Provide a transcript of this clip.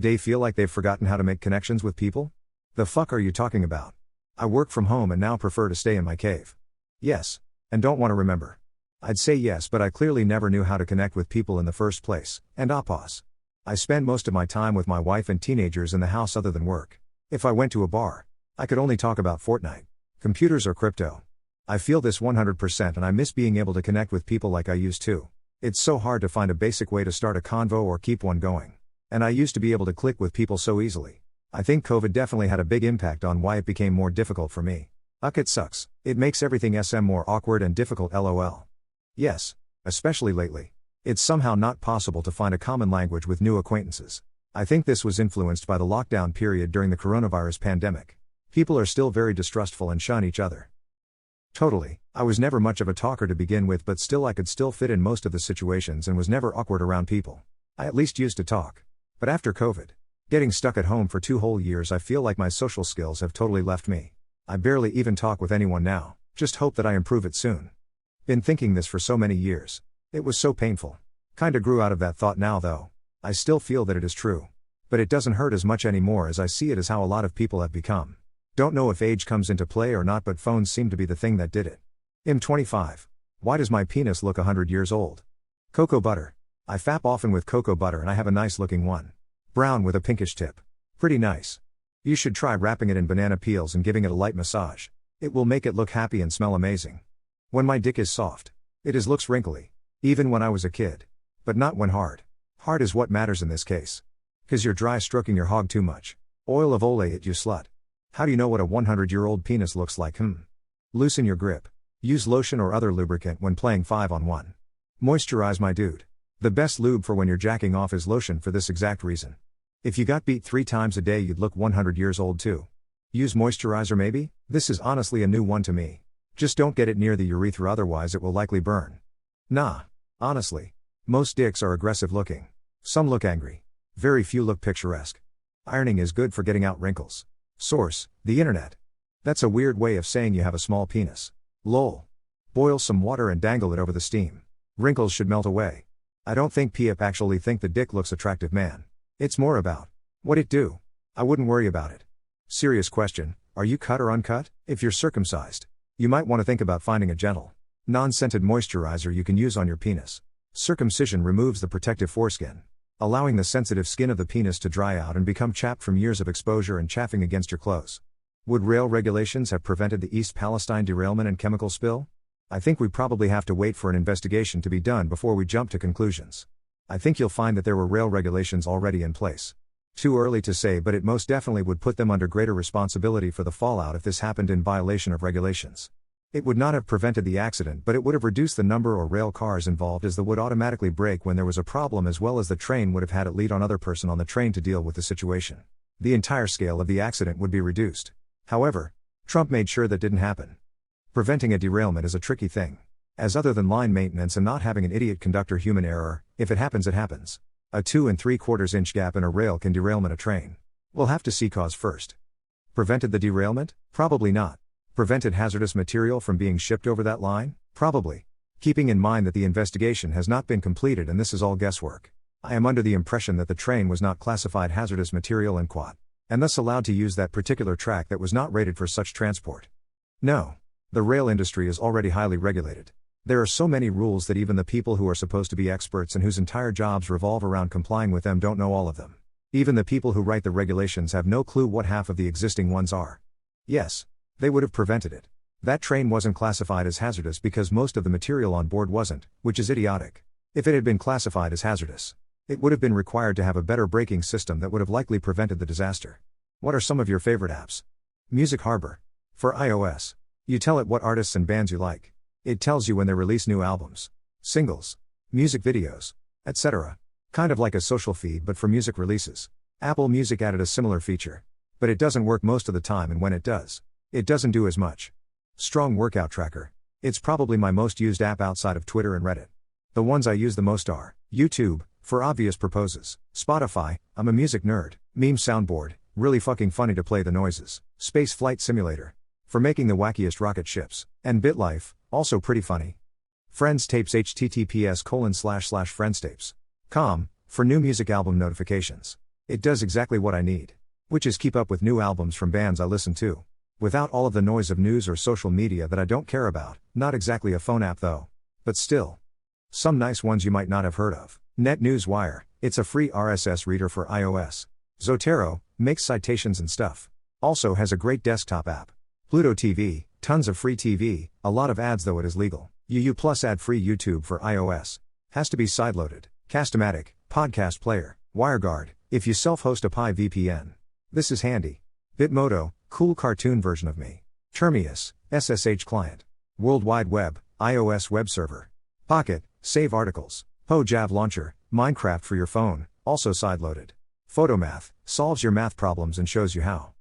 They feel like they've forgotten how to make connections with people? The fuck are you talking about? I work from home and now prefer to stay in my cave. Yes. And don't want to remember. I'd say yes, but I clearly never knew how to connect with people in the first place, and pause. I spend most of my time with my wife and teenagers in the house other than work. If I went to a bar, I could only talk about Fortnite, computers or crypto. I feel this 100% and I miss being able to connect with people like I used to. It's so hard to find a basic way to start a convo or keep one going. And I used to be able to click with people so easily. I think COVID definitely had a big impact on why it became more difficult for me. It sucks. It makes everything more awkward and difficult, lol. Yes. Especially lately. It's somehow not possible to find a common language with new acquaintances. I think this was influenced by the lockdown period during the coronavirus pandemic. People are still very distrustful and shun each other. Totally. I was never much of a talker to begin with, but still I could still fit in most of the situations and was never awkward around people. I at least used to talk. But after COVID, getting stuck at home for 2 whole years, I feel like my social skills have totally left me. I barely even talk with anyone now, just hope that I improve it soon. Been thinking this for so many years. It was so painful. Kinda grew out of that thought now though. I still feel that it is true. But it doesn't hurt as much anymore as I see it as how a lot of people have become. Don't know if age comes into play or not, but phones seem to be the thing that did it. I'm 25. Why does my penis look 100 years old? Cocoa butter. I fap often with cocoa butter and I have a nice looking one. Brown with a pinkish tip. Pretty nice. You should try wrapping it in banana peels and giving it a light massage. It will make it look happy and smell amazing. When my dick is soft, it looks wrinkly. Even when I was a kid. But not when hard. Hard is what matters in this case. 'Cause you're dry stroking your hog too much. Oil of Olay it, you slut. How do you know what a 100-year-old penis looks like? Loosen your grip. Use lotion or other lubricant when playing 5-on-1. Moisturize, my dude. The best lube for when you're jacking off is lotion for this exact reason. If you got beat 3 times a day, you'd look 100 years old too. Use moisturizer maybe? This is honestly a new one to me. Just don't get it near the urethra, otherwise it will likely burn. Nah. Honestly. Most dicks are aggressive looking. Some look angry. Very few look picturesque. Ironing is good for getting out wrinkles. Source: the internet. That's a weird way of saying you have a small penis. Lol. Boil some water and dangle it over the steam. Wrinkles should melt away. I don't think Piep actually think the dick looks attractive, man. It's more about what it do. I wouldn't worry about it. Serious question, are you cut or uncut? If you're circumcised, you might want to think about finding a gentle, non-scented moisturizer you can use on your penis. Circumcision removes the protective foreskin, allowing the sensitive skin of the penis to dry out and become chapped from years of exposure and chafing against your clothes. Would rail regulations have prevented the East Palestine derailment and chemical spill? I think we probably have to wait for an investigation to be done before we jump to conclusions. I think you'll find that there were rail regulations already in place. Too early to say, but it most definitely would put them under greater responsibility for the fallout if this happened in violation of regulations. It would not have prevented the accident, but it would have reduced the number of rail cars involved, as the would automatically brake when there was a problem, as well as the train would have had a lead on other person on the train to deal with the situation. The entire scale of the accident would be reduced. However, Trump made sure that didn't happen. Preventing a derailment is a tricky thing. As other than line maintenance and not having an idiot conductor, human error, if it happens, it happens. A 2 3/4 inch gap in a rail can derailment a train. We'll have to see cause first. Prevented the derailment? Probably not. Prevented hazardous material from being shipped over that line? Probably. Keeping in mind that the investigation has not been completed and this is all guesswork. I am under the impression that the train was not classified hazardous material in quad, and thus allowed to use that particular track that was not rated for such transport. No. The rail industry is already highly regulated. There are so many rules that even the people who are supposed to be experts and whose entire jobs revolve around complying with them don't know all of them. Even the people who write the regulations have no clue what half of the existing ones are. Yes. They would have prevented it. That train wasn't classified as hazardous because most of the material on board wasn't, which is idiotic. If it had been classified as hazardous, it would have been required to have a better braking system that would have likely prevented the disaster. What are some of your favorite apps? Music Harbor. For iOS. You tell it what artists and bands you like. It tells you when they release new albums, singles, music videos, etc. Kind of like a social feed but for music releases. Apple Music added a similar feature. But it doesn't work most of the time, and when it does, it doesn't do as much. Strong Workout Tracker. It's probably my most used app outside of Twitter and Reddit. The ones I use the most are YouTube, for obvious purposes, Spotify, I'm a music nerd, Meme Soundboard, really fucking funny to play the noises, Space Flight Simulator, for making the wackiest rocket ships, and BitLife, also pretty funny. Friends Tapes https://friendstapes.com, for new music album notifications. It does exactly what I need. Which is keep up with new albums from bands I listen to. Without all of the noise of news or social media that I don't care about, not exactly a phone app though. But still. Some nice ones you might not have heard of. Net News Wire, it's a free RSS reader for iOS. Zotero, makes citations and stuff. Also has a great desktop app. Pluto TV, tons of free TV, a lot of ads though it is legal. UU Plus ad-free YouTube for iOS. Has to be sideloaded. Castamatic, podcast player. WireGuard, if you self-host a Pi VPN. This is handy. Bitmodo, cool cartoon version of me. Termius, SSH client. World Wide Web, iOS web server. Pocket, save articles. PoJav launcher, Minecraft for your phone, also sideloaded. Photomath, solves your math problems and shows you how.